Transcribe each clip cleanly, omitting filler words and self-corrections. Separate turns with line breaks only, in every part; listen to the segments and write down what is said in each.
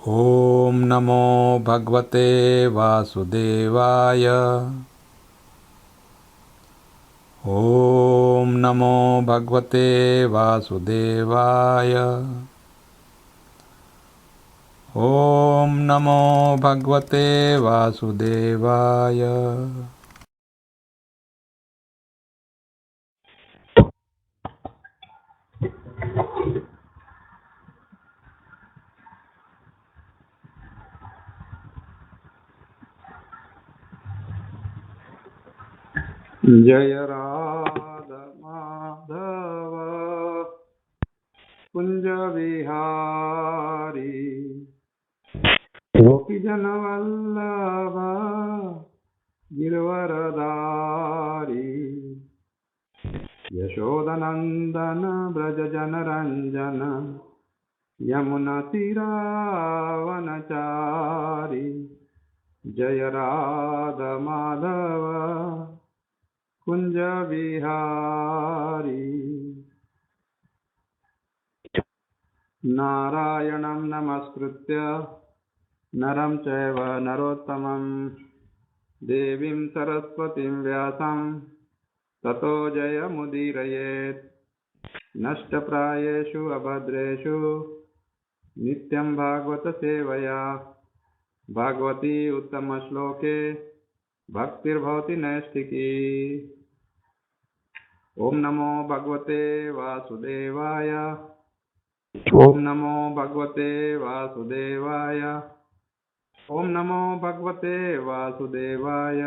ॐ नमो भगवते वासुदेवाय। ॐ नमो भगवते वासुदेवाय। ॐ नमो भगवते वासुदेवाय।
जय राधा माधव कुंज विहारी गोपी जन वल्लभ गिरवरधारी यशोदनंदन ब्रज जन रंजन यमुना तीरावनचारी जय राधा माधव कुंज विहारी नारायणं नमस्कृत्य नरं चैव नरोत्तमं देवीं सरस्वतीं व्यासं ततो जयमुदीरयेत् नष्टप्रायेषु अभद्रेषु नित्यं भागवत सेवया भागवती उत्तमश्लोके भक्तिर्भवति नैष्ठिकी। ओम नमो भगवते वासुदेवाय। ओम नमो भगवते वासुदेवाय। ओम नमो भगवते वासुदेवाय।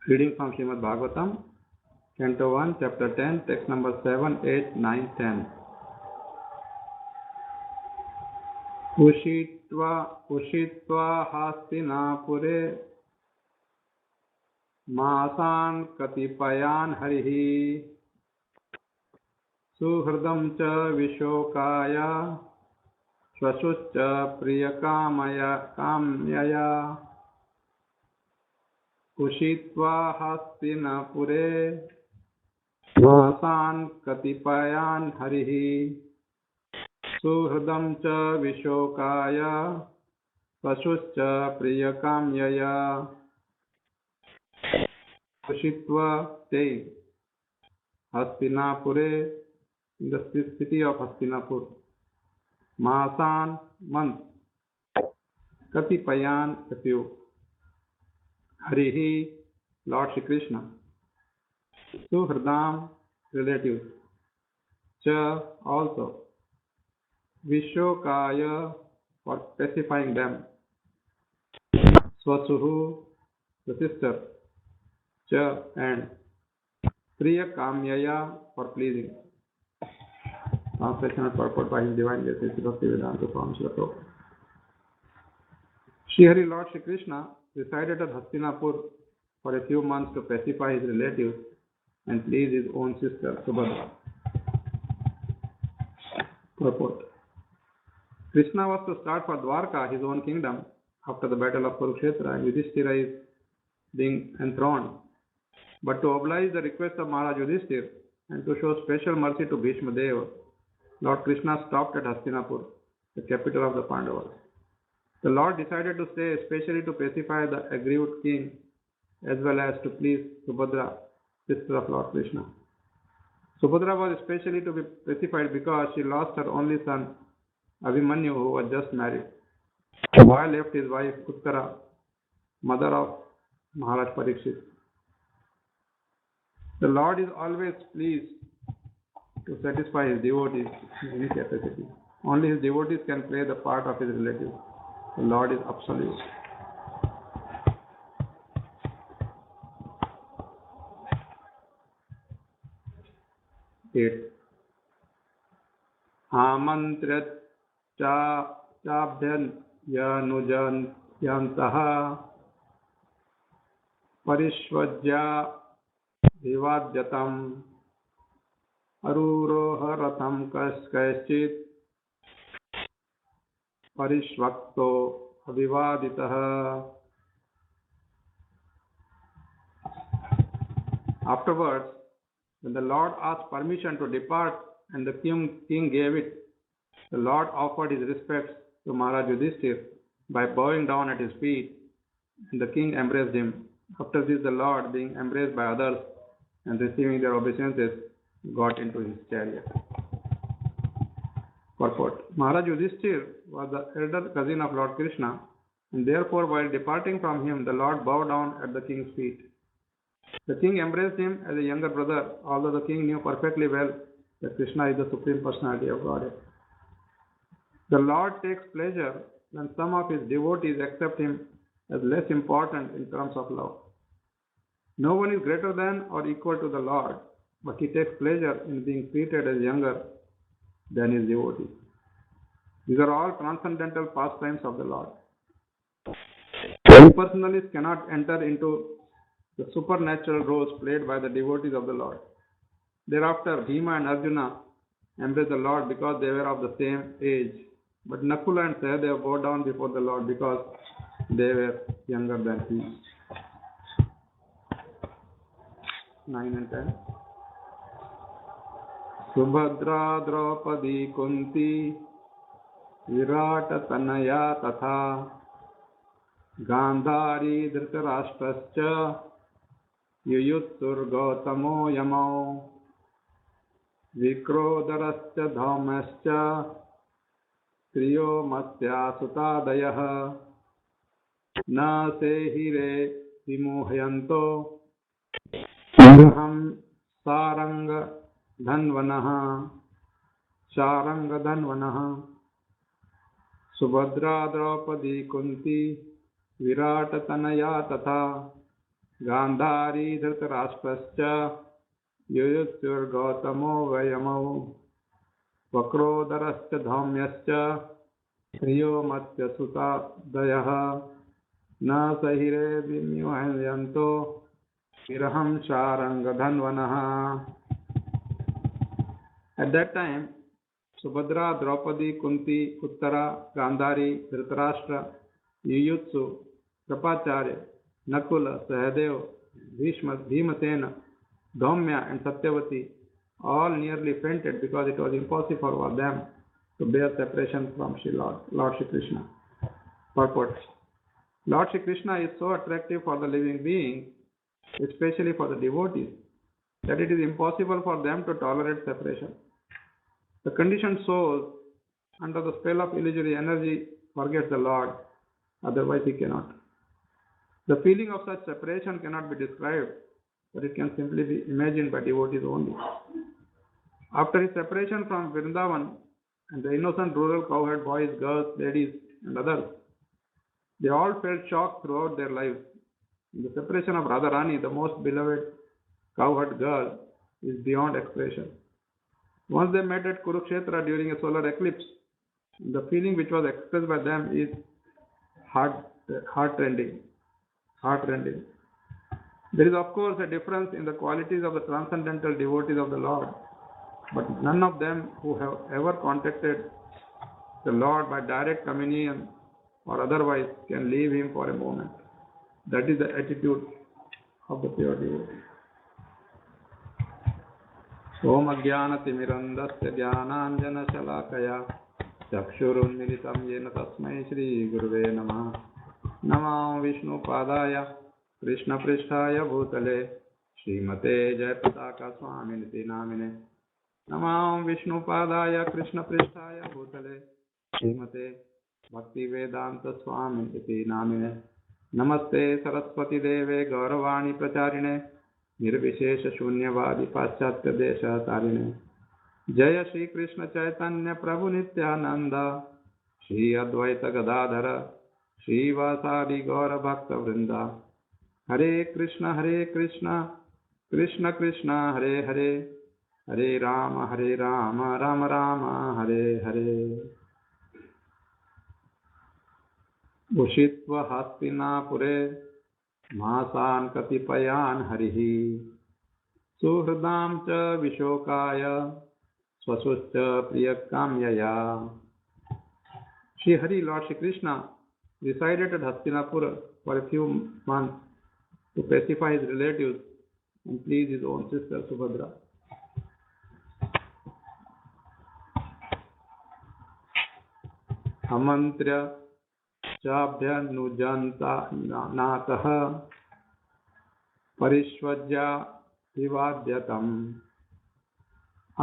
Reading from Srimad Bhagavatam, Canto 1, Chapter 10, Text number 7, 8, 9, 10. उषित्वा हस्तिनापुरे मासान् कतिपयान् हरिः सुहृदं च विशोकाय श्वशुश्च प्रियकाम्यया उषित्वा हस्तिनापुरे मासान् कतिपयान् हरिः सुहृदं च विशोकाय पशुश्च प्रियकाम्यया उषित्वा staying Hastinapure in the city of Hastinapur. Masan month, Katipayan a few. Harihi Lord Shri Krishna. Suhridam relatives. Cha also. Vishokaya for specifying them. Swasuhu the sister. Cha and Priya Kamyaya for pleasing. Translation and purport by His Divine Grace Sri Bhaktivedanta Swami Srila Prabhupada. Shri Hari Lord Shri Krishna resided at Hastinapur for a few months to pacify his relatives and please his own sister Subhadra. Purport. Krishna was to start for Dwarka, his own kingdom, after the battle of Kurukshetra, and Yudhishthira is being enthroned. But to oblige the request of Maharaj Yudhishthir and to show special mercy to Bhishma Deva, Lord Krishna stopped at Hastinapur, the capital of the Pandavas. The Lord decided to stay especially to pacify the aggrieved king as well as to please Subhadra, sister of Lord Krishna. Subhadra was especially to be pacified because she lost her only son Abhimanyu, who was just married. The boy left his wife Uttara, mother of Maharaj Parikshit. The Lord is always pleased to satisfy his devotees in any capacity. Only his devotees can play the part of his relatives. The Lord is absolute. Eight. Amantryat chabdyan yanujan yantaha parishvajya vivadyatam aruroha ratham kaschit parishvakto avivaditah. Afterwards, when the Lord asked permission to depart and the king gave it, The Lord offered his respects to Maharaj Yudhishthir by bowing down at his feet, and the king embraced him. After this, the Lord, being embraced by others and receiving their obeisances, got into his chariot. Purport. Maharaj Yudhishthir was the elder cousin of Lord Krishna, and therefore, while departing from him, the Lord bowed down at the king's feet. The king embraced him as a younger brother, although the king knew perfectly well that Krishna is the Supreme Personality of Godhead. The Lord takes pleasure when some of his devotees accept him as less important in terms of love. No one is greater than or equal to the Lord, but he takes pleasure in being treated as younger than his devotees. These are all transcendental pastimes of the Lord. Impersonalists cannot enter into the supernatural roles played by the devotees of the Lord. Thereafter, Bhima and Arjuna embraced the Lord because they were of the same age. But Nakula and Sahadeva bowed down before the Lord because they were younger than he. 9 and 10. Subhadra Draupadi Kunti Virata Tanaya Tatha Gandhari Dhritarashtrascha Yuyutsur Gautamo Yamau Vikrodarascha Dhaumascha Kriyo Matsya Sutadayah Na Sehire Vimuhyanto Graham Saranga Dhanvanaha Sharanga Dhanvanaha Subhadra Draupadi Kunti Virata Tanaya Tatha Gandhari Dhritarashtrascha Yuyutsur Gautamo Vayamau Vakrodarascha Dhaumyascha Kriyo Matsya Sutadayah Na Sahire Vimyuhanyanto Viraham Sharanga Dhanvanaha. At that time, Subhadra, Draupadi, Kunti, Uttara, Gandhari, Dhritarashtra, Yuyutsu, Kripacharya, Nakula, Sahadeva, Bhimasena, Dhaumya and Satyavati all nearly fainted because it was impossible for them to bear separation from Lord Shri Krishna. Purport. Lord Shri Krishna is so attractive for the living beings, especially for the devotees, that it is impossible for them to tolerate separation. The conditioned soul, under the spell of illusory energy, forgets the Lord, otherwise he cannot. The feeling of such separation cannot be described, but it can simply be imagined by devotees only. After his separation from Vrindavan and the innocent rural cowherd boys, girls, ladies, and others, they all felt shock throughout their lives. The separation of Radharani, the most beloved cowherd girl, is beyond expression. Once they met at Kurukshetra during a solar eclipse, the feeling which was expressed by them is heart-rending. There is of course a difference in the qualities of the transcendental devotees of the Lord, but none of them who have ever contacted the Lord by direct communion or otherwise can leave him for a moment. That is the attitude of the pure devotee. Om Ajnanatimirandasya Jnananjana Chakshurunmilitam Yena Tasmai Shri Guruve Namah. Namah Vishnu Padaya Krishna Pristhaya Bhutale Srimate Jayapataka Swaminiti Namine. Namah Vishnu Padaya Krishna Pristhaya Bhutale Srimate Bhakti Vedanta Swaminiti Namine. Namaste Saraswati Deve Gauravani Pracharine Nirvishesha Shunyavadi Paschatya Desha Tarine. Jaya Shri Krishna Chaitanya Prabhu Nityananda Shri Advaita Gadadhara Shri Vasadi Gaura Bhakta Vrinda. Hare Krishna Krishna Krishna Hare Hare Hare Rama Rama Rama Hare Hare. Ushitva Hastinapure Masan Katipayan Harihi Suhridam Cha Vishokaya Swasuscha Priyakamyaya. Shri Hari, Lord Shri Krishna, resided at Hastinapura for a few months to pacify his relatives and please his own sister Subhadra. अमन्त्र्य चाभ्यनुजन्तानातः परिष्वज्याभिवाद्यतम्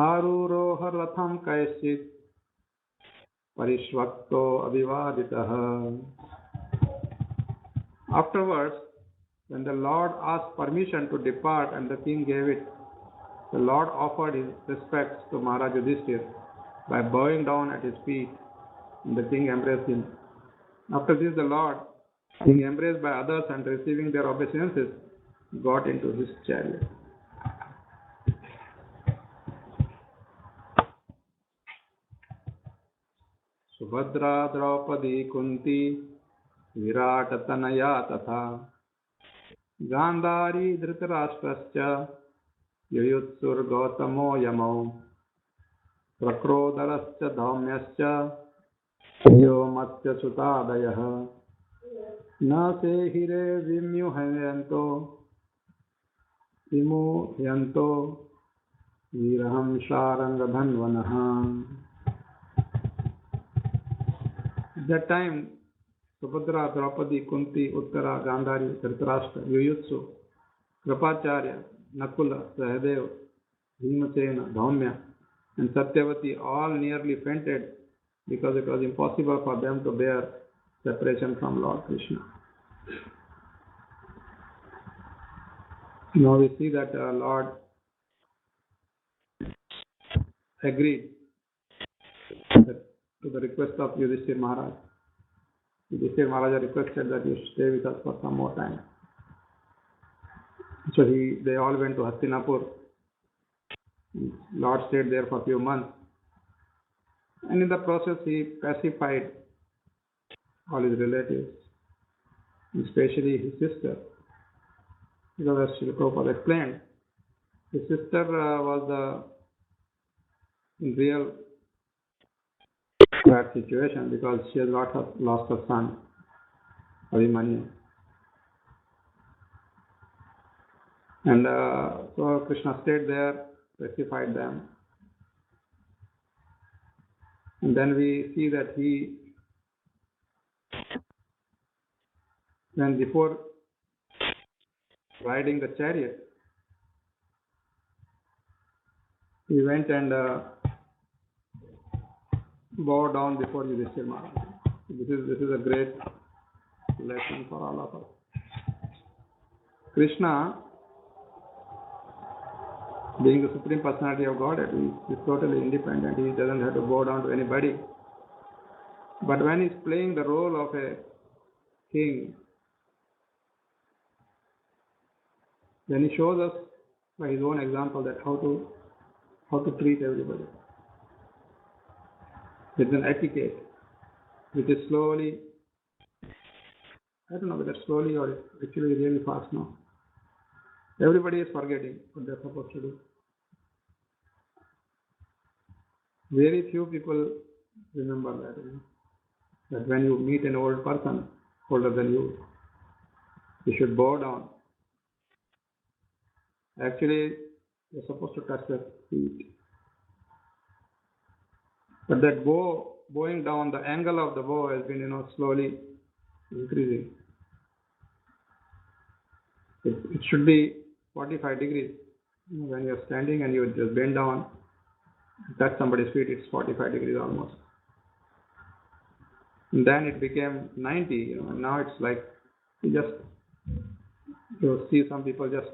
आरूरोह रथं कैश्चित् परिष्वक्तो अभिवादितः. Afterwards, when the Lord asked permission to depart and the king gave it, the Lord offered his respects to Maharaj Yudhishthir by bowing down at his feet, and the king embraced him. After this, the Lord, being embraced by others and receiving their obeisances, got into his chariot. Subhadra, Draupadi, Kunti, Virat, Tanaya, Tatha, Gandhari, Dhritarashtrascha, Yuyutsur, Gautamo, Yamo, Prakrodarascha, Dhaumyascha, Yomatya, Sutadayah, Na se hire vimuhyanto, Viraham Sharangadhanvanaha. At that time, Subhadra, Draupadi, Kunti, Uttara, Gandhari, Dhritarashtra, Yuyutsu, Kripacharya, Nakula, Sahadev, Bhimasena, Dhaumya, and Satyavati all nearly fainted because it was impossible for them to bear separation from Lord Krishna. Now we see that Lord agreed to the request of Yudhishthir Maharaj. Yudhishthir Maharaj requested that you stay with us for some more time. So they all went to Hastinapur. Lord stayed there for a few months. And in the process, he pacified all his relatives, especially his sister. Because as Srila Prabhupada explained, his sister was in real bad situation because she has lost her son, Abhimanyu. And so Krishna stayed there, pacified them. And then we see that when before riding the chariot, he went and bowed down before Yudhishthir Maharaj. This is a great lesson for all of us. Krishna, being the Supreme Personality of Godhead, he is totally independent. He doesn't have to bow down to anybody. But when he is playing the role of a king, then he shows us by his own example that how to treat everybody. It's an etiquette which is slowly, I don't know whether slowly or actually really fast now. Everybody is forgetting what they're supposed to do. Very few people remember that. That when you meet an old person, older than you should bow down. Actually, you're supposed to touch their feet. But that bowing down, the angle of the bow has been, slowly increasing. It should be 45 degrees. When you're standing and you just bend down, touch somebody's feet, it's 45 degrees almost. And then it became 90, and now it's like you see some people just,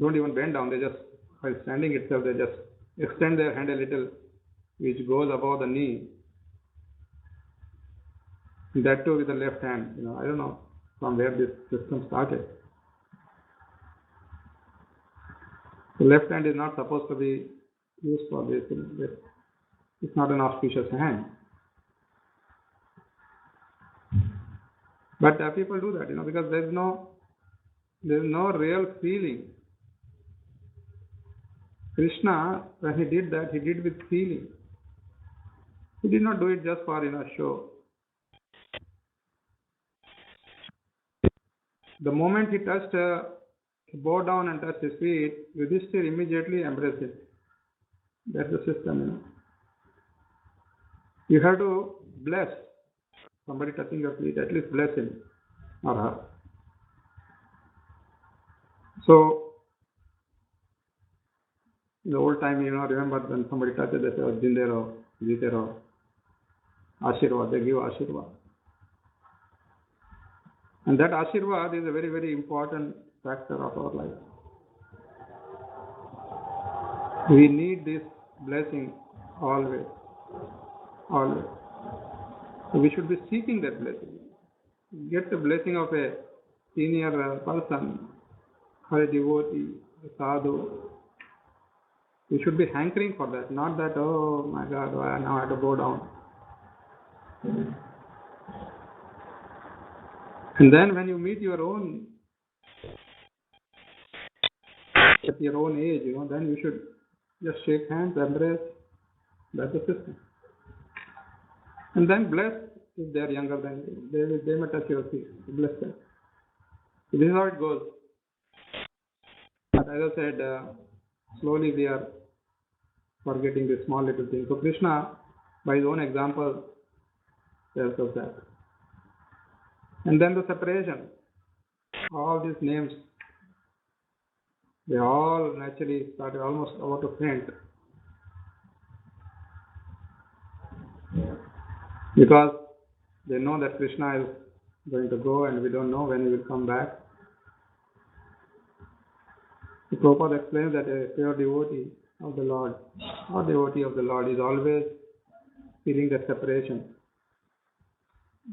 don't even bend down. They just, while standing itself, they just extend their hand a little, which goes above the knee. That too with the left hand. I don't know from where this system started. The left hand is not supposed to be used for this. It's not an auspicious hand. But people do that, because there's no real feeling. Krishna, when he did that, he did with feeling. He did not do it just for show. The moment he touched, he bowed down and touched his feet, Yudhishthir immediately embraced it. That's the system, You have to bless somebody touching your feet, at least bless him or her. So, in the old time, remember when somebody touches, they say, oh, Jindero, Jitero, Ashirwad, they give Ashirwad. And that Ashirwad is a very, very important factor of our life. We need this blessing always. Always. So we should be seeking that blessing. Get the blessing of a senior person, or a devotee, a sadhu. We should be hankering for that, not that, oh my God, now I have to go down. And then when you meet your own, at your own age, then you should just shake hands, embrace. That's the system. And then bless if they are younger than you. They may touch your feet. Bless them. So this is how it goes. But as I said, slowly we are forgetting the small little things. So Krishna, by his own example, tells us that. And then the separation. All these names, they all naturally started almost about to faint. Because they know that Krishna is going to go and we don't know when he will come back. The Prabhupada explains that a pure devotee of the Lord or devotee of the Lord is always feeling that separation.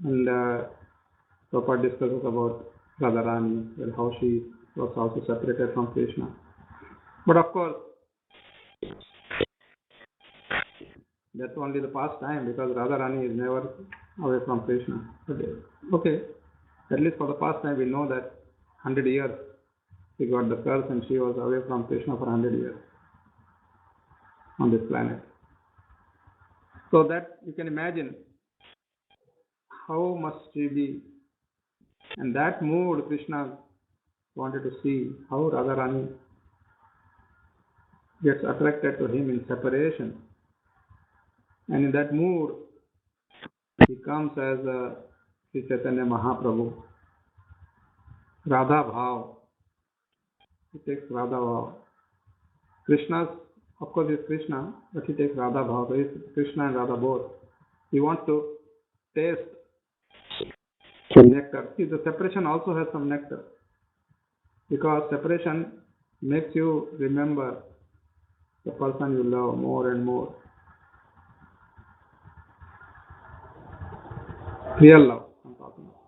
And Prabhupada discusses about Radharani and how she was also separated from Krishna. But of course, that's only the past time because Radharani is never away from Krishna. But okay, at least for the past time we know that 100 years she got the curse and she was away from Krishna for 100 years on this planet. So that you can imagine how must she be. And that mood Krishna wanted to see how Radharani gets attracted to him in separation. And in that mood, he comes as Sri Chaitanya Mahaprabhu. Radha Bhav. He takes Radha Bhav. Krishna's, of course, is Krishna, but he takes Radha Bhav. So it's Krishna and Radha both. He wants to taste some nectar. See, the separation also has some nectar. Because separation makes you remember the person you love more and more. Real love, I'm talking about.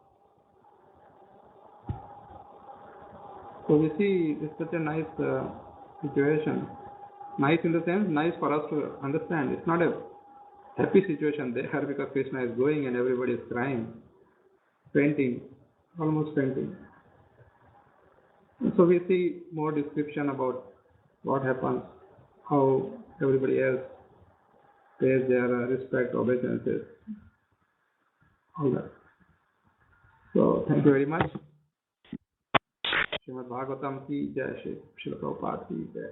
So we see it's such a nice situation. Nice in the sense, nice for us to understand. It's not a happy situation there because Krishna is going and everybody is crying, fainting, almost fainting. And so we see more description about what happens, how everybody else pays their respect, obeisances, all that. So thank you very much. Srimad Bhagavatam ki jai, Srila Prabhupada ki jai.